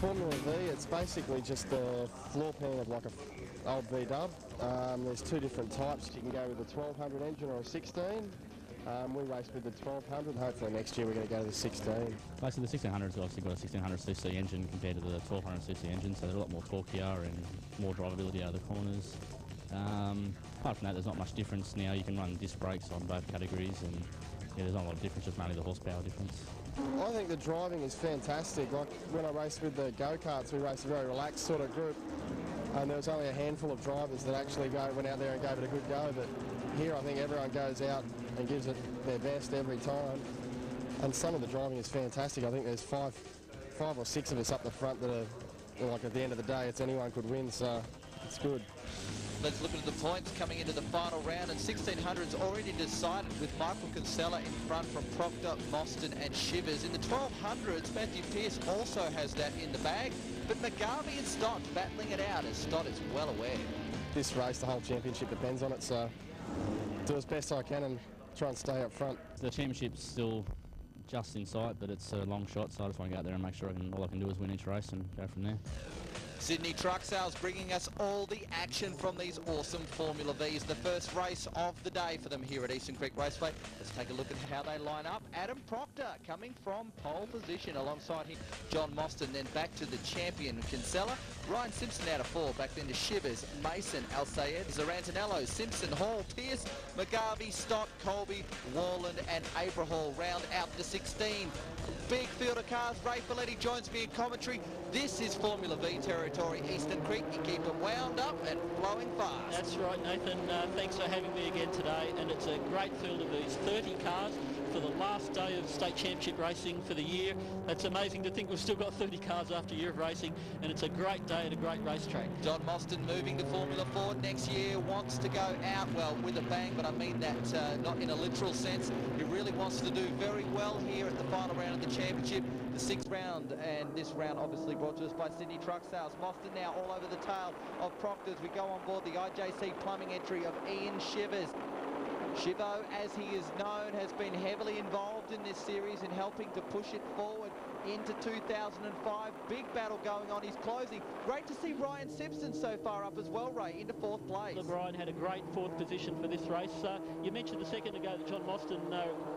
Formula V, it's basically just the floor pan of like a old V-dub. There's two different types. You can go with a 1200 engine or a 16. We race with the 1200. Hopefully next year we're going to go to the 16. Basically, the 1600's obviously got a 1600cc engine compared to the 1200cc engine, so they're a lot more torquier and more drivability out of the corners. Apart from that, there's not much difference now. You can run disc brakes on both categories, and yeah, there's not a lot of difference, just mainly the horsepower difference. I think the driving is fantastic. Like when I raced with the go-karts, we raced a very relaxed sort of group, and there was only a handful of drivers that actually went out there and gave it a good go. But here I think everyone goes out and gives it their best every time, and some of the driving is fantastic. I think there's five or six of us up the front that are, like, at the end of the day, it's anyone could win, so it's good. Let's look at the points coming into the final round, and 1600's already decided with Michael Kinsella in front from Proctor, Mostyn and Shivers. In the 1200s, Matthew Pearce also has that in the bag, but McGarvey and Stott battling it out, as Stott is well aware. This race, the whole championship depends on it, so do as best I can and try and stay up front. The championship's still just in sight, but it's a long shot, so I just want to go out there and make sure all I can do is win each race and go from there. Sydney Truck Sales bringing us all the action from these awesome Formula Vs. The first race of the day for them here at Eastern Creek Raceway. Let's take a look at how they line up. Adam Proctor coming from pole position, alongside him John Mostyn, then back to the champion Kinsella. Ryan Simpson out of 4, back then to Shivers, Mason, Al Sayed, Zarantanello, Simpson, Hall, Pearce, McGarvey, Stott, Colby, Warland and Abrahall round out the 16. Big field of cars. Ray Folletti joins me in commentary. This is Formula V territory, Eastern Creek. You keep them wound up and flowing fast. That's right, Nathan. Thanks for having me again today. And it's a great field of these 30 cars for the last day of state championship racing for the year. It's amazing to think we've still got 30 cars after a year of racing, and it's a great day at a great racetrack. John Mostyn moving to Formula 4 next year, wants to go out, well, with a bang, but I mean that not in a literal sense. He really wants to do very well here at the final round of the championship, the 6th round, and this round obviously brought to us by Sydney Truck Sales. Mostyn now all over the tail of Proctor as we go on board the IJC plumbing entry of Ian Shivers. Shivo, as he is known, has been heavily involved in this series in helping to push it forward into 2005. Big battle going on. He's closing. Great to see Ryan Simpson so far up as well, Ray, into 4th place. Look, Ryan had a great 4th position for this race. You mentioned a second ago that John Mostyn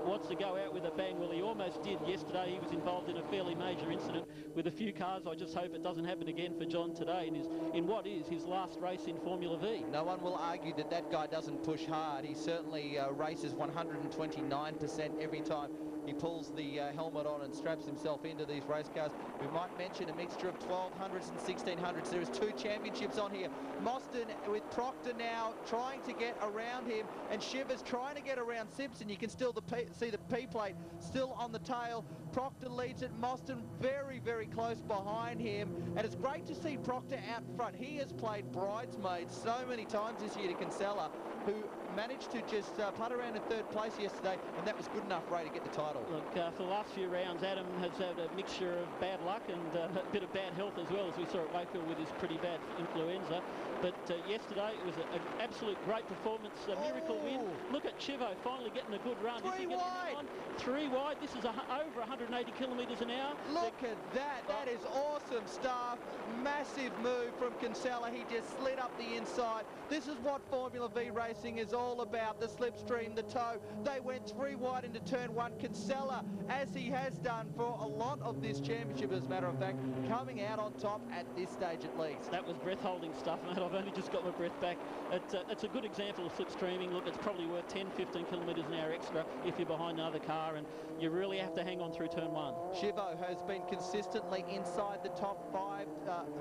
wants to go out with a bang. Well, he almost did yesterday. He was involved in a fairly major incident with a few cars. I just hope it doesn't happen again for John today in what is his last race in Formula V. No one will argue that that guy doesn't push hard. He certainly races 129% every time he pulls the helmet on and straps himself into these race cars. We might mention a mixture of 1200s and 1600s. There is 2 championships on here. Mostyn with Proctor now trying to get around him, and Shivers trying to get around Simpson. You can still see the P plate still on the tail. Proctor leads it. Mostyn very, very close behind him, and it's great to see Proctor out front. He has played bridesmaids so many times this year to Kinsella, who managed to just putt around in 3rd place yesterday, and that was good enough, Ray, to get the title. Look, for the last few rounds, Adam has had a mixture of bad luck and a bit of bad health as well, as we saw at Wakefield with his pretty bad influenza. But yesterday it was an absolute great performance, a miracle win. Look at Chivo finally getting a good run. 3 wide. 3 wide. This is over 180 kilometres an hour. Look at that. That is awesome stuff. Massive move from Kinsella. He just slid up the inside. This is what Formula V racing is all about. The slipstream, the toe. They went 3 wide into turn 1. Kinsella, as he has done for a lot of this championship, as a matter of fact, coming out on top at this stage at least. That was breath-holding stuff, mate. I've only just got my breath back. It's a good example of slipstreaming. Look, it's probably worth 10, 15 kilometres an hour extra if you're behind another car, and you really have to hang on through turn 1. Shivo has been consistently inside the top 5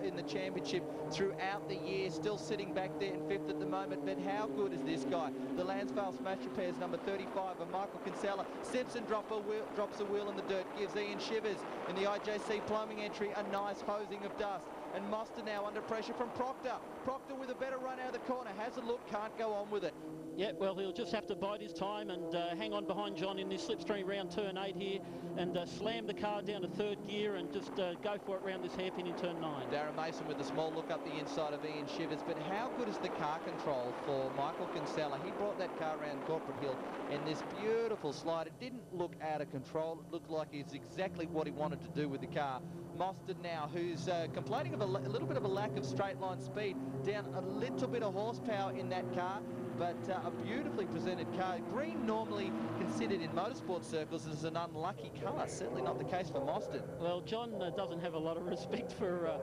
in the championship throughout the year, still sitting back there in 5th at the moment, but how good is this guy? The Lansvale Smash Repairs number 35 of Michael Kinsella. Simpson drops a wheel in the dirt, gives Ian Shivers in the IJC plumbing entry a nice hosing of dust. And Mostyn now under pressure from Proctor. Proctor with a better run out of the corner, has a look, can't go on with it. Yeah, well, he'll just have to bide his time and hang on behind John in this slipstream round turn 8 here and slam the car down to third gear and just go for it round this hairpin in turn 9. Darren Mason with a small look up the inside of Ian Shivers, but how good is the car control for Michael Kinsella? He brought that car around Corporate Hill in this beautiful slide. It didn't look out of control. It looked like it's exactly what he wanted to do with the car. Mostert now, who's complaining of a little bit of a lack of straight line speed, down a little bit of horsepower in that car, but a beautifully presented car. Green normally considered in motorsport circles as an unlucky colour, certainly not the case for Mostert. Well, John doesn't have a lot of respect for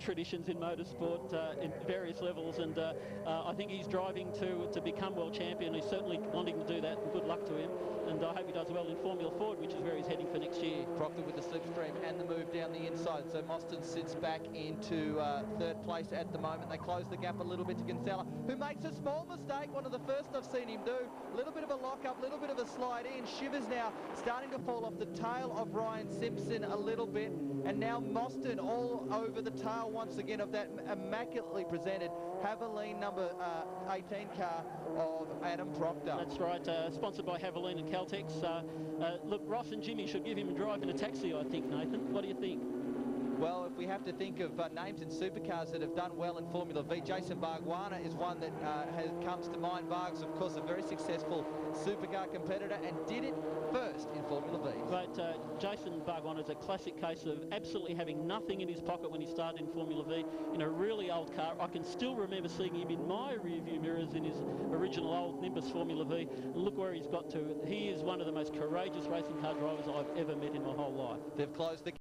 traditions in motorsport in various levels, and I think he's driving to become world champion. He's certainly wanting to do that, and good luck to him. And I hope he does well in Formula Ford, which is where he's heading for next year. Proctor with the slipstream and the move down the inside. So Mostert sits back into third place at the moment. They close the gap a little bit to Kinsella, who makes a small mistake, one of the first I've seen him do. A little bit of a lock-up, a little bit of a slide in. Shivers now starting to fall off the tail of Ryan Simpson a little bit. And now Mostert all over the tail once again of that immaculately presented Haviland number 18 car of Adam Proctor. That's right, sponsored by Haviland and Caltex. Look, Ross and Jimmy should give him a drive in a taxi, I think, Nathan. What do you think? Well, if we have to think of names in supercars that have done well in Formula V, Jason Bargwanna is one that comes to mind. Bargs, of course, a very successful supercar competitor and did it first in Formula V. But Jason Bargwanna is a classic case of absolutely having nothing in his pocket when he started in Formula V in a really old car. I can still remember seeing him in my rearview mirrors in his original old Nimbus Formula V. And look where he's got to. He is one of the most courageous racing car drivers I've ever met in my whole life. They've closed the